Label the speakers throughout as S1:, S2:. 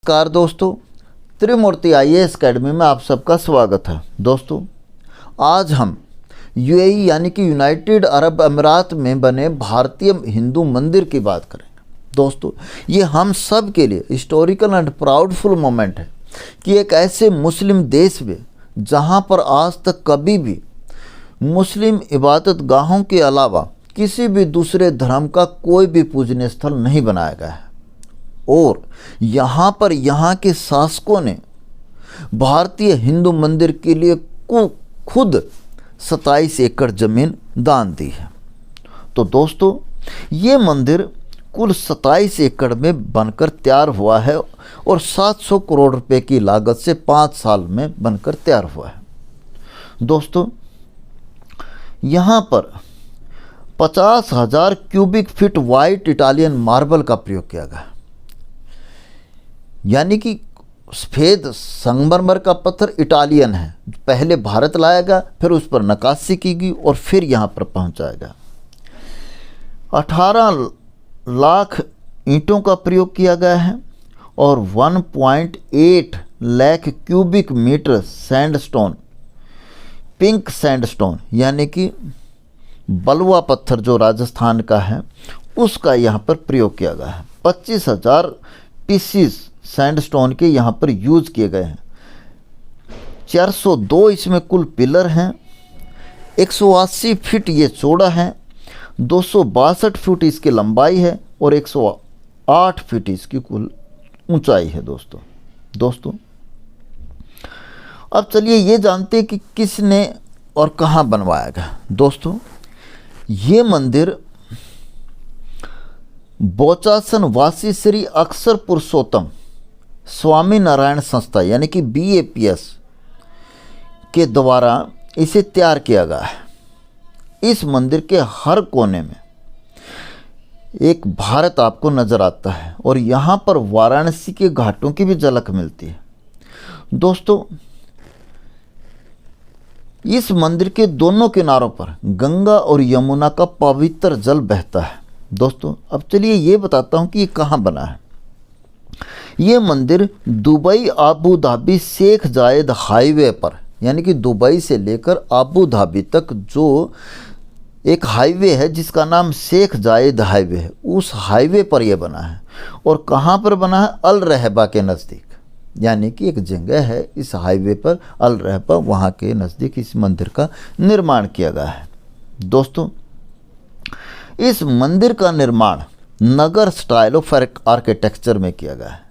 S1: नमस्कार दोस्तों, त्रिमूर्ति IAS academy में आप सबका स्वागत है। दोस्तों, आज हम यूएई यानी कि यूनाइटेड अरब अमीरात में बने भारतीय हिंदू मंदिर की बात करेंगे। दोस्तों, ये हम सब के लिए हिस्टोरिकल एंड प्राउडफुल मोमेंट है कि एक ऐसे मुस्लिम देश में जहाँ पर आज तक कभी भी मुस्लिम इबादत गाहों के अलावा किसी भी दूसरे धर्म का कोई भी पूजनीय स्थल नहीं बनाया गया है और यहाँ पर यहाँ के शासकों ने भारतीय हिंदू मंदिर के लिए खुद 27 एकड़ ज़मीन दान दी है। तो दोस्तों, ये मंदिर कुल 27 एकड़ में बनकर तैयार हुआ है और 700 करोड़ रुपए की लागत से 5 साल में बनकर तैयार हुआ है। दोस्तों, यहाँ पर 50,000 cubic feet white Italian marble का प्रयोग किया गया, यानी कि सफ़ेद संगमरमर का पत्थर इटालियन है। पहले भारत लाया गया, फिर उस पर नक्काशी की गई और फिर यहाँ पर पहुँचाया गया। 18 लाख ईंटों का प्रयोग किया गया है और 1.8 lakh cubic metre sandstone, pink sandstone यानी कि बलुआ पत्थर जो राजस्थान का है उसका यहाँ पर प्रयोग किया गया है। 25,000 पीसीस सैंडस्टोन के यहाँ पर यूज़ किए गए हैं। 402 इसमें कुल पिलर हैं। 180 फीट ये चौड़ा है, 262 फीट इसकी लंबाई है और 108 फीट इसकी कुल ऊंचाई है। दोस्तों अब चलिए ये जानते हैं कि किसने और कहाँ बनवाया गया। दोस्तों, ये मंदिर बोचासन वासी श्री अक्षर पुरुषोत्तम स्वामी नारायण संस्था यानी कि BAPS के द्वारा इसे तैयार किया गया है। इस मंदिर के हर कोने में एक भारत आपको नज़र आता है और यहाँ पर वाराणसी के घाटों की भी झलक मिलती है। दोस्तों, इस मंदिर के दोनों किनारों पर गंगा और यमुना का पवित्र जल बहता है। दोस्तों, अब चलिए ये बताता हूँ कि ये कहाँ बना है। ये मंदिर दुबई आबू धाबी शेख जायद हाईवे पर, यानी कि दुबई से लेकर आबू धाबी तक जो एक हाईवे है जिसका नाम शेख जायद हाईवे है, उस हाईवे पर यह बना है। और कहाँ पर बना है? अल रहबा के नज़दीक, यानी कि एक जगह है इस हाईवे पर अल रहबा, वहाँ के नज़दीक इस मंदिर का निर्माण किया गया है। दोस्तों, इस मंदिर का निर्माण नगर स्टाइल ऑफ आर्किटेक्चर में किया गया है।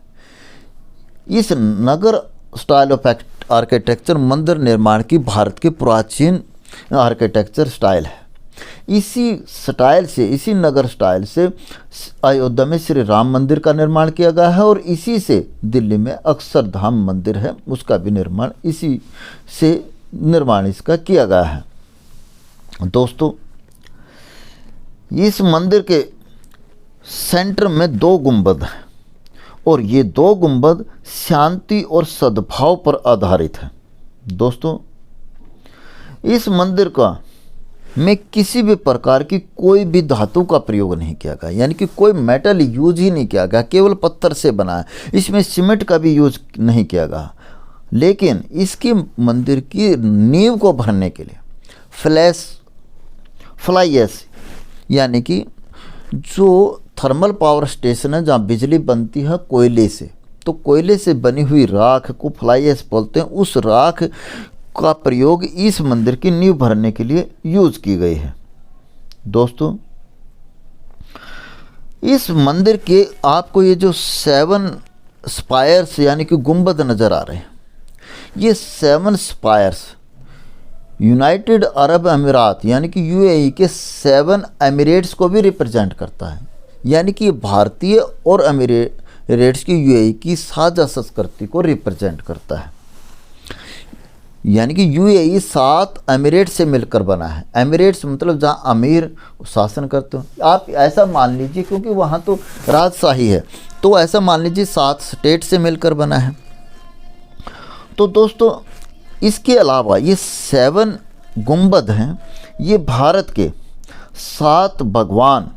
S1: इस नगर स्टाइल ऑफ आर्किटेक्चर मंदिर निर्माण की भारत की प्राचीन आर्किटेक्चर स्टाइल है। इसी नगर स्टाइल से अयोध्या में श्री राम मंदिर का निर्माण किया गया है और इसी से दिल्ली में अक्षरधाम मंदिर है, उसका भी निर्माण इसी से इसका किया गया है। दोस्तों, इस मंदिर के सेंटर में 2 गुंबद हैं और ये 2 गुंबद शांति और सद्भाव पर आधारित है। दोस्तों, इस मंदिर में किसी भी प्रकार की कोई भी धातु का प्रयोग नहीं किया गया, यानी कि कोई मेटल यूज ही नहीं किया गया, केवल पत्थर से बना है। इसमें सीमेंट का भी यूज नहीं किया गया। लेकिन इसकी मंदिर की नींव को भरने के लिए फ्लाई ऐश यानी कि जो थर्मल पावर स्टेशन है जहाँ बिजली बनती है कोयले से, तो कोयले से बनी हुई राख को फ्लाई ऐश बोलते हैं। उस राख का प्रयोग इस मंदिर की नींव भरने के लिए यूज की गई है। दोस्तों, इस मंदिर के आपको ये जो 7 स्पायर्स यानी कि गुंबद नज़र आ रहे हैं, ये 7 स्पायर्स यूनाइटेड अरब अमीरात यानी कि यूएई के 7 एमिरेट्स को भी रिप्रेजेंट करता है, यानी कि भारतीय और एमिरेट्स की यूएई की साझा संस्कृति को रिप्रेजेंट करता है। यानी कि यूएई 7 एमिरेट्स से मिलकर बना है। एमिरेट्स मतलब जहाँ अमीर शासन करते हो, आप ऐसा मान लीजिए, क्योंकि वहाँ तो राजशाही है, तो ऐसा मान लीजिए 7 स्टेट से मिलकर बना है। तो दोस्तों, इसके अलावा ये 7 गुंबद हैं, ये भारत के 7 भगवान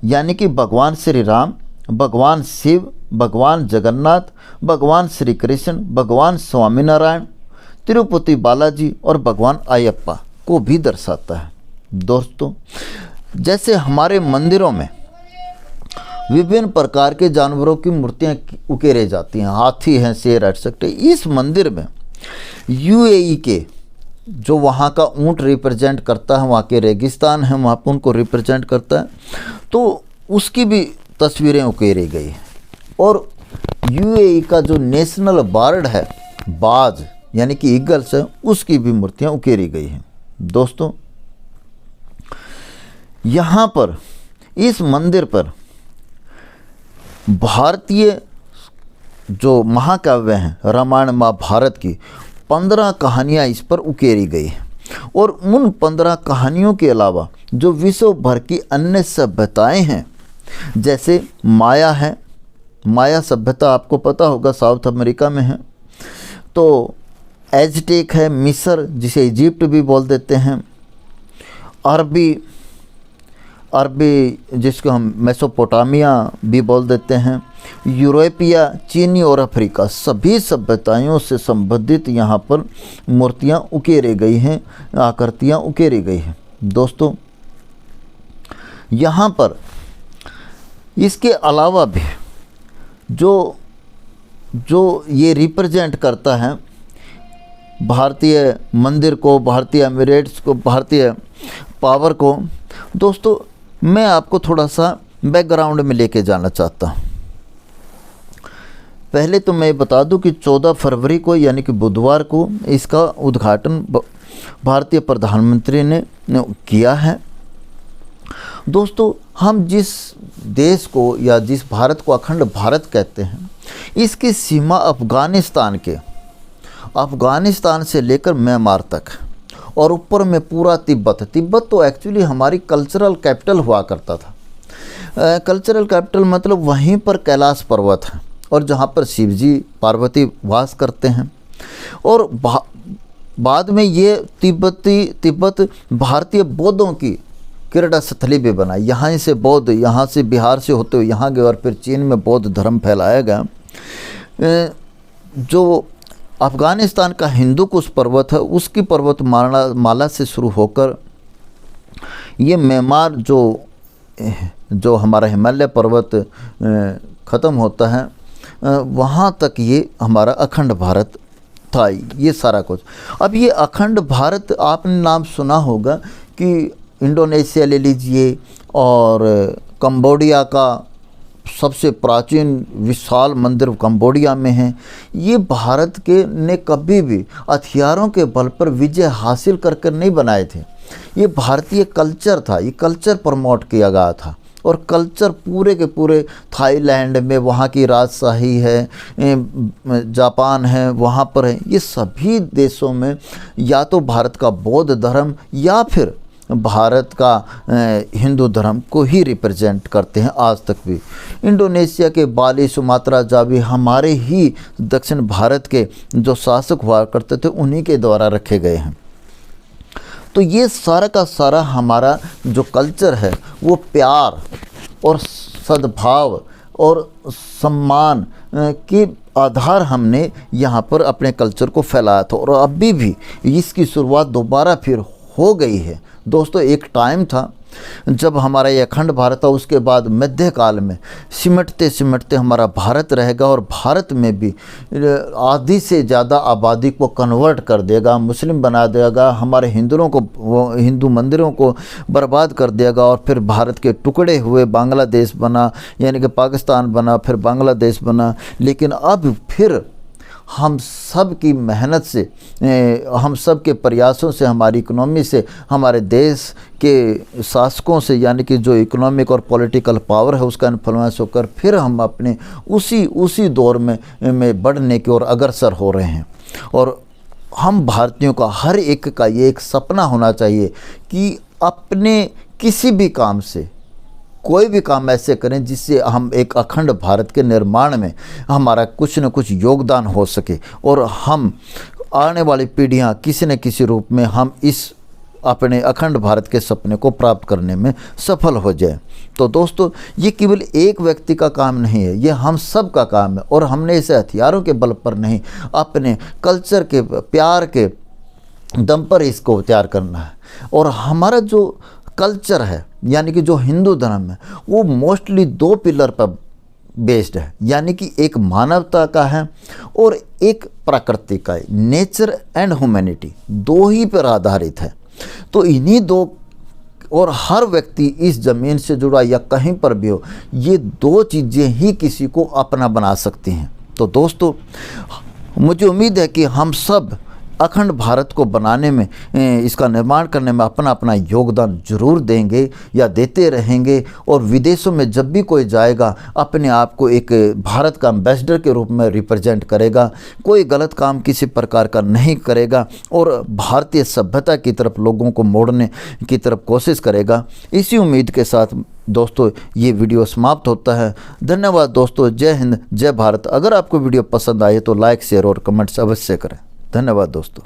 S1: यानी कि भगवान श्री राम, भगवान शिव, भगवान जगन्नाथ, भगवान श्री कृष्ण, भगवान स्वामीनारायण, तिरुपति बालाजी और भगवान अयप्पा को भी दर्शाता है। दोस्तों, जैसे हमारे मंदिरों में विभिन्न प्रकार के जानवरों की मूर्तियां उकेरे जाती हैं, हाथी हैं, शेर, एक्सेट्रा, इस मंदिर में यूएई के जो वहाँ का ऊंट रिप्रेजेंट करता है, वहाँ के रेगिस्तान हैं, वहाँ पर उनको रिप्रेजेंट करता है, तो उसकी भी तस्वीरें उकेरी गई हैं। और यूएई का जो नेशनल बर्ड है बाज यानी कि ईगल्स है, उसकी भी मूर्तियाँ उकेरी गई हैं। दोस्तों, यहाँ पर इस मंदिर पर भारतीय जो महाकाव्य हैं, रामायण महाभारत की 15 कहानियाँ इस पर उकेरी गई हैं। और उन 15 कहानियों के अलावा जो विश्व भर की अन्य सभ्यताएं हैं, जैसे माया है, माया सभ्यता आपको पता होगा साउथ अमेरिका में है, तो एज़टेक है, मिस्र जिसे इजिप्ट भी बोल देते हैं, अरबी जिसको हम मेसोपोटामिया भी बोल देते हैं, यूरोपिया, चीनी और अफ्रीका, सभी सभ्यताओं से संबंधित यहाँ पर मूर्तियाँ उकेरी गई हैं, आकृतियाँ उकेरी गई हैं। दोस्तों, यहाँ पर इसके अलावा भी जो ये रिप्रेजेंट करता है भारतीय मंदिर को, भारतीय एमिरेट्स को, भारतीय पावर को, दोस्तों मैं आपको थोड़ा सा बैकग्राउंड में लेके जाना चाहता हूँ। पहले तो मैं बता दूं कि 14 फरवरी को यानी कि बुधवार को इसका उद्घाटन भारतीय प्रधानमंत्री ने किया है। दोस्तों, हम जिस देश को या जिस भारत को अखंड भारत कहते हैं, इसकी सीमा अफ़गानिस्तान से लेकर म्यांमार तक और ऊपर में पूरा तिब्बत तो एक्चुअली हमारी कल्चरल कैपिटल हुआ करता था। कल्चरल कैपिटल मतलब वहीं पर कैलाश पर्वत है और जहाँ पर शिव जी पार्वती वास करते हैं। और बाद में ये तिब्बत भारतीय बौद्धों की क्रीड़ा स्थली भी बना। यहाँ से बौद्ध, यहाँ से बिहार से होते हुए यहाँ गए और फिर चीन में बौद्ध धर्म फैलाया गया। जो अफ़गानिस्तान का हिंदू कुश पर्वत है, उसकी पर्वतमाला से शुरू होकर ये म्यांमार जो हमारा हिमालय पर्वत ख़त्म होता है, वहाँ तक ये हमारा अखंड भारत था, ये सारा कुछ। अब ये अखंड भारत आपने नाम सुना होगा कि इंडोनेशिया ले लीजिए, और कंबोडिया का सबसे प्राचीन विशाल मंदिर कंबोडिया में है। ये भारत के ने कभी भी हथियारों के बल पर विजय हासिल करके नहीं बनाए थे। ये भारतीय कल्चर था, ये कल्चर प्रमोट किया गया था। और कल्चर पूरे के पूरे थाईलैंड में वहाँ की राजशाही है, जापान है, वहाँ पर है, ये सभी देशों में या तो भारत का बौद्ध धर्म या फिर भारत का हिंदू धर्म को ही रिप्रेजेंट करते हैं आज तक भी। इंडोनेशिया के बाली, सुमात्रा, जावी हमारे ही दक्षिण भारत के जो शासक हुआ करते थे उन्हीं के द्वारा रखे गए हैं। तो ये सारा का सारा हमारा जो कल्चर है वो प्यार और सद्भाव और सम्मान के आधार हमने यहाँ पर अपने कल्चर को फैलाया था, और अभी भी इसकी शुरुआत दोबारा फिर हो गई है। दोस्तों, एक टाइम था जब हमारा ये अखंड भारत था, उसके बाद मध्यकाल में सिमटते सिमटते हमारा भारत रहेगा, और भारत में भी आधी से ज़्यादा आबादी को कन्वर्ट कर देगा, मुस्लिम बना देगा, हमारे हिंदू मंदिरों को बर्बाद कर देगा, और फिर भारत के टुकड़े हुए बांग्लादेश बना, यानी कि पाकिस्तान बना, फिर बांग्लादेश बना। लेकिन अब फिर हम सब की मेहनत से, हम सब के प्रयासों से, हमारी इकोनॉमी से, हमारे देश के शासकों से, यानी कि जो इकोनॉमिक और पॉलिटिकल पावर है उसका इन्फ्लुएंस होकर फिर हम अपने उसी दौर में बढ़ने की ओर अग्रसर हो रहे हैं। और हम भारतीयों का हर एक का ये एक सपना होना चाहिए कि अपने किसी भी काम से, कोई भी काम ऐसे करें जिससे हम एक अखंड भारत के निर्माण में हमारा कुछ न कुछ योगदान हो सके, और हम आने वाली पीढ़ियां किसी न किसी रूप में हम इस अपने अखंड भारत के सपने को प्राप्त करने में सफल हो जाए। तो दोस्तों, ये केवल एक व्यक्ति का काम नहीं है, ये हम सब का काम है। और हमने इसे हथियारों के बल पर नहीं, अपने कल्चर के प्यार के दम पर इसको तैयार करना है। और हमारा जो कल्चर है यानी कि जो हिंदू धर्म है, वो मोस्टली 2 पिलर पर बेस्ड है, यानी कि एक मानवता का है और एक प्रकृति का है। नेचर एंड ह्यूमैनिटी 2 ही पर आधारित है। तो इन्हीं 2, और हर व्यक्ति इस ज़मीन से जुड़ा या कहीं पर भी हो, ये 2 चीज़ें ही किसी को अपना बना सकती हैं। तो दोस्तों, मुझे उम्मीद है कि हम सब अखंड भारत को बनाने में, इसका निर्माण करने में अपना अपना योगदान जरूर देंगे या देते रहेंगे। और विदेशों में जब भी कोई जाएगा, अपने आप को एक भारत का एम्बेसडर के रूप में रिप्रेजेंट करेगा, कोई गलत काम किसी प्रकार का नहीं करेगा और भारतीय सभ्यता की तरफ लोगों को मोड़ने की तरफ कोशिश करेगा। इसी उम्मीद के साथ दोस्तों ये वीडियो समाप्त होता है। धन्यवाद दोस्तों। जय हिंद, जय भारत। अगर आपको वीडियो पसंद आए तो लाइक, शेयर और कमेंट्स अवश्य करें। धन्यवाद दोस्तों।